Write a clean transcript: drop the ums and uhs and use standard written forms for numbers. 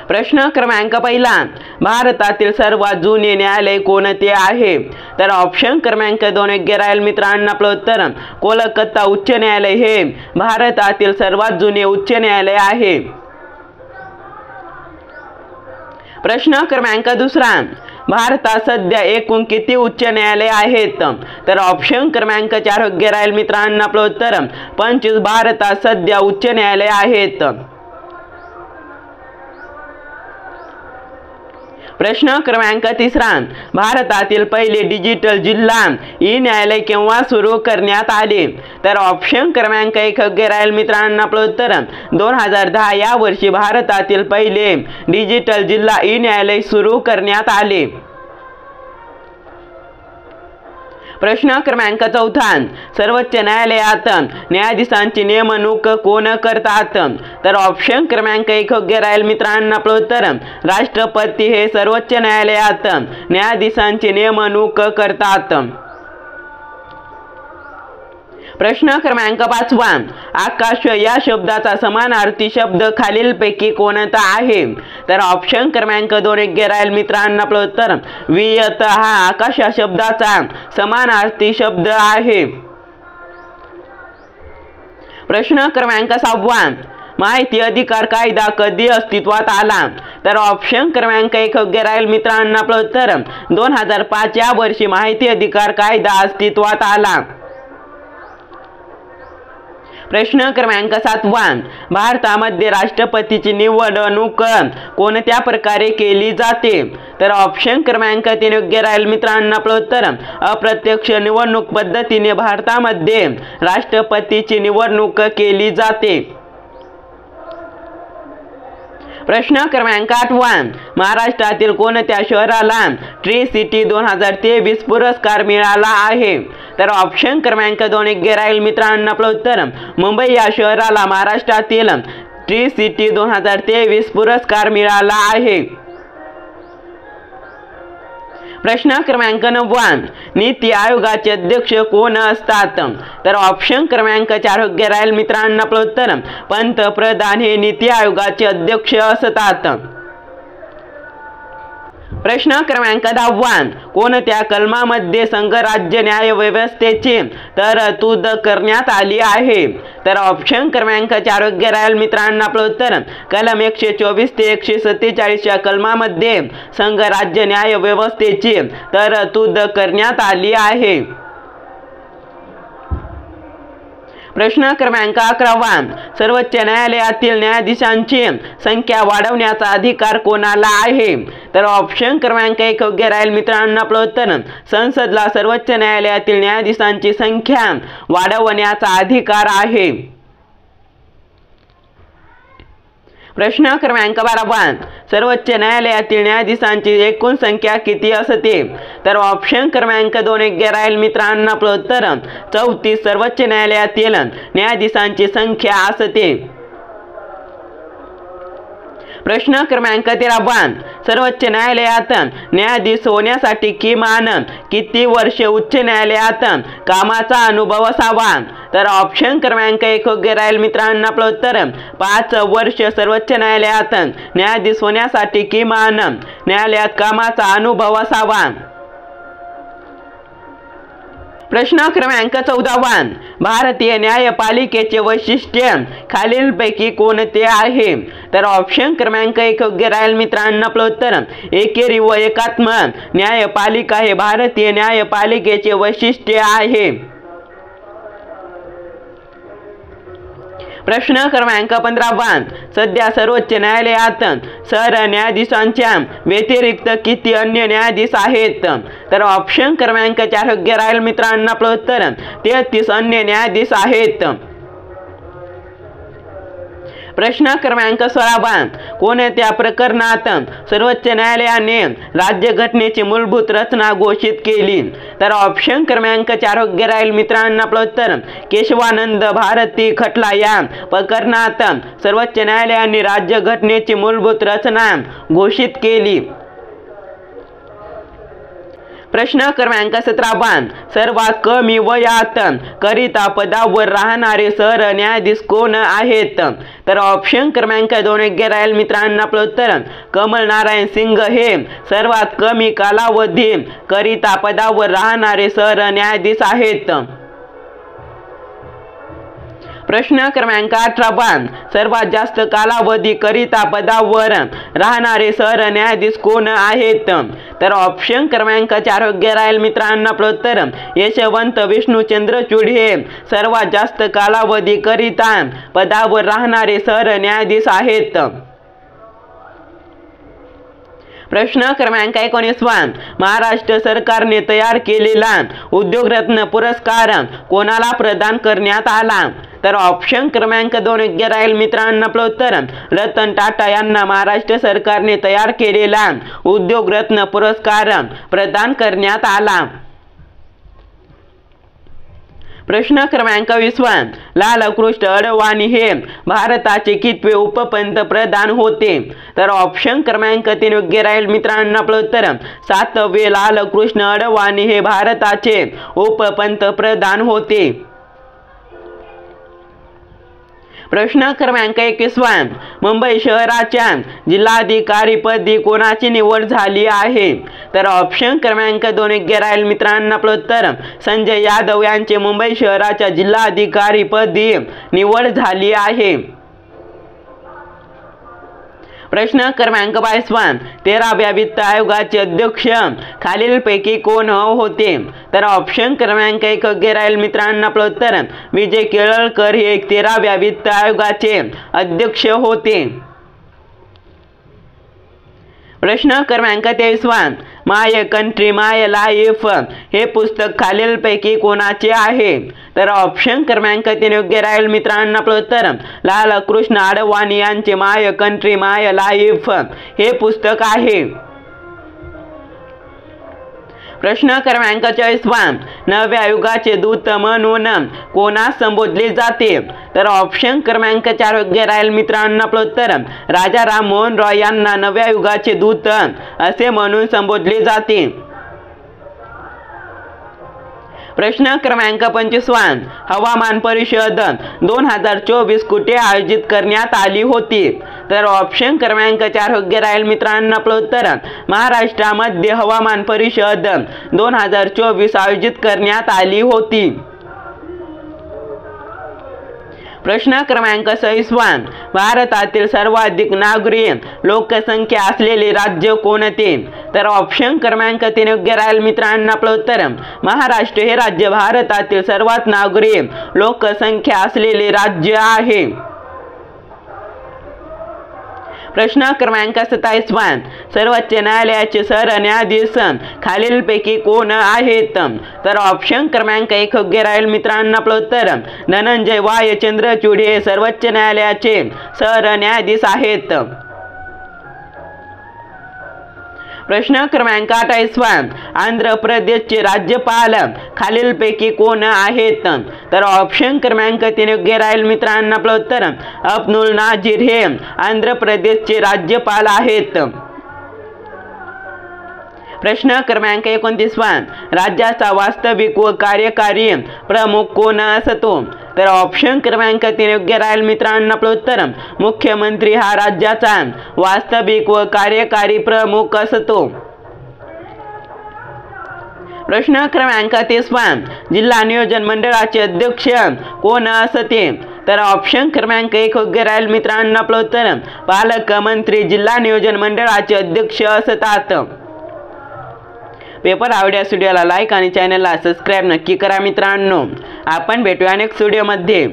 प्रश्न क्रमांक पहिला, भारतातील सर्वात जुने न्यायालय कोणते आहे? तर ऑप्शन क्रमांक 2 योग्य राहील मित्रांनो. आपलं उत्तर कोलकाता उच्च न्यायालय हे भारतातील सर्वात जुने उच्च न्यायालय आहे. प्रश्न क्रमांक दुसरा, भारतात सध्या एकूण किती उच्च न्यायालय आहेत? तर ऑप्शन क्रमांक 4 योग्य राहील मित्रांनो. आपलं उत्तर 25 भारतात सध्या उच्च न्यायालय आहेत. प्रश्न क्रमांक तिसरा, भारतातील पहिले डिजिटल जिल्हा ई न्यायालय केव्हा सुरू करण्यात आले? तर ऑप्शन क्रमांक 1 योग्य राहील मित्रांनो. आपलं उत्तर 2010 या वर्षी भारतातील पहिले डिजिटल जिल्हा ई न्यायालय सुरू करण्यात आले. प्रश्न क्रमांक चौथा, सर्वोच्च न्यायालयात न्यायाधीशांची नेमणूक कोण करतात? तर ऑप्शन क्रमांक 1 योग्य राहील मित्रांनो. आपलं उत्तर राष्ट्रपती हे सर्वोच्च न्यायालयात न्यायाधीशांची नेमणूक करतात. प्रश्न क्रमांक 5, आकाश या शब्दाचा समानार्थी शब्द खालीलपैकी कोणता आहे? तर ऑप्शन क्रमांक 2 योग्य राहील मित्रांनो. आपलं उत्तर वियत हा आकाश या शब्दाचा समानार्थी शब्द आहे. प्रश्न क्रमांक 6, माहिती अधिकार कायदा कधी अस्तित्वात आला? तर ऑप्शन क्रमांक 1 योग्य राहील मित्रांनो. आपलं उत्तर 2005 या वर्षी माहिती अधिकार कायदा अस्तित्वात आला. प्रश्न क्रमांक 7, भारतामध्ये राष्ट्रपतीची निवडणूक कोणत्या प्रकारे केली जाते? तर ऑप्शन क्रमांक 3 योग्य राहील मित्रांनो. आपलं उत्तर अप्रत्यक्ष निवडणूक पद्धतीने भारतामध्ये राष्ट्रपतीची निवडणूक केली जाते. प्रश्न क्रमांक 8, महाराष्ट्रातील कोणत्या शहराला ट्री सिटी 2023 पुरस्कार मिळाला आहे? तर ऑप्शन क्रमांक 2 योग्य राहील मित्रांनो. आपलं उत्तर मुंबई या शहराला महाराष्ट्रातील ट्री सिटी 2023 पुरस्कार मिळाला आहे. प्रश्न क्रमांक 9, नीती आयोगाचे अध्यक्ष कोण असतात? तर ऑप्शन क्रमांक 4 योग्य राहील मित्रांनो. आपलं उत्तर पंतप्रधान हे नीती आयोगाचे अध्यक्ष असतात. प्रश्न क्रमांक 10, कोणत्या कलमामध्ये संघराज्य न्याय व्यवस्थेची तरतूद करण्यात आली आहे? तर ऑप्शन क्रमांक 4 योग्य राहील मित्रांनो. आपलं उत्तर कलम 124 ते 147 या कलमामध्ये संघराज्य न्याय व्यवस्थेची तरतूद करण्यात आली आहे. प्रश्न क्रमांक 11, सर्वोच्च न्यायालयातील न्यायाधीशांची संख्या वाढवण्याचा अधिकार कोणाला आहे? तर ऑप्शन क्रमांक 1 योग्य राहील मित्रांनो. आपलं उत्तर संसदला सर्वोच्च न्यायालयातील न्यायाधीशांची संख्या वाढवण्याचा अधिकार आहे. प्रश्न क्रमांक 12, सर्वोच्च न्यायालयातील न्यायाधीशांची एकूण संख्या किती असते? तर ऑप्शन क्रमांक 2 योग्य राहील मित्रांनो. आपलं उत्तर 34 सर्वोच्च न्यायालयातील न्यायाधीशांची संख्या असते. प्रश्न क्रमांक 13, सर्वोच्च न्यायालयात न्यायाधीश होण्यासाठी किमान किती वर्षे उच्च न्यायालयात कामाचा अनुभव असावा? तर ऑप्शन क्रमांक 1 योग्य राहील मित्रांनो. आपलं उत्तर 5 वर्ष सर्वोच्च न्यायालयात न्यायाधीश होण्यासाठी किमान न्यायालयात कामाचा अनुभव असावा. प्रश्न क्रमांक 14, भारतीय न्यायपालिकेचे वैशिष्ट्य खालीलपैकी कोणते आहे? तर ऑप्शन क्रमांक 1 योग्य राहील मित्रांनो. आपलं उत्तर एकेरी व एकात्मक न्यायपालिका हे भारतीय न्यायपालिकेचे वैशिष्ट्य आहे. प्रश्न क्रमांक 15, सध्या सर्वोच्च न्यायालयात सरन्यायाधीशांच्या व्यतिरिक्त किती अन्य न्यायाधीश आहेत? तर ऑप्शन क्रमांक 4 योग्य राहील मित्रांनो. आपलं उत्तर 33 अन्य न्यायाधीश आहेत. प्रश्न क्रमांक 16, कोणत्या प्रकरणात सर्वोच्च न्यायालयाने राज्यघटनेची मूलभूत रचना घोषित केली? तर ऑप्शन क्रमांक 4 योग्य राहील मित्रांनो. आपलं उत्तर केशवानंद भारती खटला या प्रकरणात सर्वोच्च न्यायालयाने राज्यघटनेची मूलभूत रचना घोषित केली. प्रश्न क्रमांक 17 सर्वात कमी वयात करिता पदावर राहणारे सरन्यायाधीश कोण आहेत? तर ऑप्शन क्रमांक 2 योग्य राहील मित्रांनो. आपलं उत्तर कमल नारायण सिंग हे सर्वात कमी कालावधी करिता पदावर राहणारे सरन्यायाधीश आहेत. प्रश्न क्रमांक 18 सर्वात जास्त कालावधी करिता पदावर राहणारे सरन्यायाधीश कोण आहेत? तर ऑप्शन क्रमांक 4 योग्य राहील मित्रांनो. आपलं उत्तर यशवंत विष्णू चंद्रचूड हे सर्वात जास्त कालावधी करिता पदावर राहणारे सरन्यायाधीश आहेत. प्रश्न क्रमांक 19 महाराष्ट्र सरकारने तयार केलेला उद्योगरत्न पुरस्कार कोणाला प्रदान करण्यात आला? तर ऑप्शन क्रमांक 2 योग्य राहील मित्रांनो. आपलं उत्तर रतन टाटा यांना महाराष्ट्र सरकारने तयार केलेला उद्योगरत्न पुरस्कार प्रदान करण्यात आला. प्रश्न क्रमांक 20 लालकृष्ण अडवाणी हे भारताचे कितवे उपपंतप्रधान होते? तर ऑप्शन क्रमांक 3 योग्य राहील मित्रांनो. आपलं उत्तर 7वे लालकृष्ण अडवाणी हे भारताचे उपपंतप्रधान होते. प्रश्न क्रमांक 21 मुंबई शहराच्या जिल्हाधिकारीपदी कोणाची निवड झाली आहे? तर ऑप्शन क्रमांक 2 योग्य राहील मित्रांनो. आपलं उत्तर संजय यादव यांचे मुंबई शहराच्या जिल्हाधिकारीपदी निवड झाली आहे. प्रश्न क्रमांक 22 13व्या वित्त आयोगाचे अध्यक्ष खालीलपैकी कोण होते? तर ऑप्शन क्रमांक 1 योग्य राहील मित्रांनो. आपलं उत्तर विजय केळकर हे 13व्या वित्त आयोगाचे अध्यक्ष होते. प्रश्न क्रमांक 23 माय कंट्री माय लाईफ हे पुस्तक खालीलपैकी कोणाचे आहे? तर ऑप्शन क्रमांक 3 योग्य राहील मित्रांनो. आपलं उत्तर लालकृष्ण अडवाणी यांचे माय कंट्री माय लाईफ हे पुस्तक आहे. प्रश्न क्रमांक 44 नव्या युगाचे दूत म्हणून कोणास संबोधले जाते? तर ऑप्शन क्रमांक 4 योग्य राहील मित्रांनो. आपलं उत्तर राजा राममोहन रॉय यांना नव्या युगाचे दूत असे म्हणून संबोधले जाते. प्रश्न क्रमांक 25 हवामान परिषद 2024 कुठे आयोजित करण्यात आली होती? तर ऑप्शन क्रमांक 4 योग्य राहील मित्रांनो. आपलं उत्तर महाराष्ट्रामध्ये हवामान परिषद 2024 आयोजित करण्यात आली होती. प्रश्न क्रमांक 26 भारतातील सर्वाधिक नागरिक लोकसंख्या असलेले राज्य कोणते? तर ऑप्शन क्रमांक 3 योग्य राहील मित्रांनो. आपलं उत्तर महाराष्ट्र हे राज्य भारतातील सर्वात नागरिक लोकसंख्या असलेले राज्य आहे. प्रश्न क्रमांक 27 सर्वोच्च न्यायालयाचे सरन्यायाधीश खालीलपैकी कोण आहेत? तर ऑप्शन क्रमांक 1 योग्य राहील मित्रांनो. आपलं उत्तर धनंजय वाय चंद्रचूड हे सर्वोच्च न्यायालयाचे सरन्यायाधीश आहेत. प्रश्न क्रमांक 28 आंध्र प्रदेशचे राज्यपाल खालीलपैकी कोण आहेत? तर ऑप्शन क्रमांक 3 योग्य राहील मित्रांनो. आपलं उत्तर अब्दुल नाझीर हे आंध्र प्रदेशचे राज्यपाल आहेत. प्रश्न क्रमांक 29 राज्याचा वास्तविक व कार्यकारी प्रमुख कोण असतो? तर ऑप्शन क्रमांक 3 योग्य राहील मित्रांनो. आपलं उत्तर मुख्यमंत्री हा राज्याचा वास्तविक व कार्यकारी प्रमुख असतो. प्रश्न क्रमांक 30 जिल्हा नियोजन मंडळाचे अध्यक्ष कोण असते? तर ऑप्शन क्रमांक 1 योग्य राहील मित्रांनो. आपलं उत्तर पालकमंत्री जिल्हा नियोजन मंडळाचे अध्यक्ष असतात. पेपर आवडल्यास व्हिडिओला लाईक आणि चॅनलला सबस्क्राईब नक्की करा मित्रांनो. आपण भेटूया नेक्स्ट व्हिडिओमध्ये.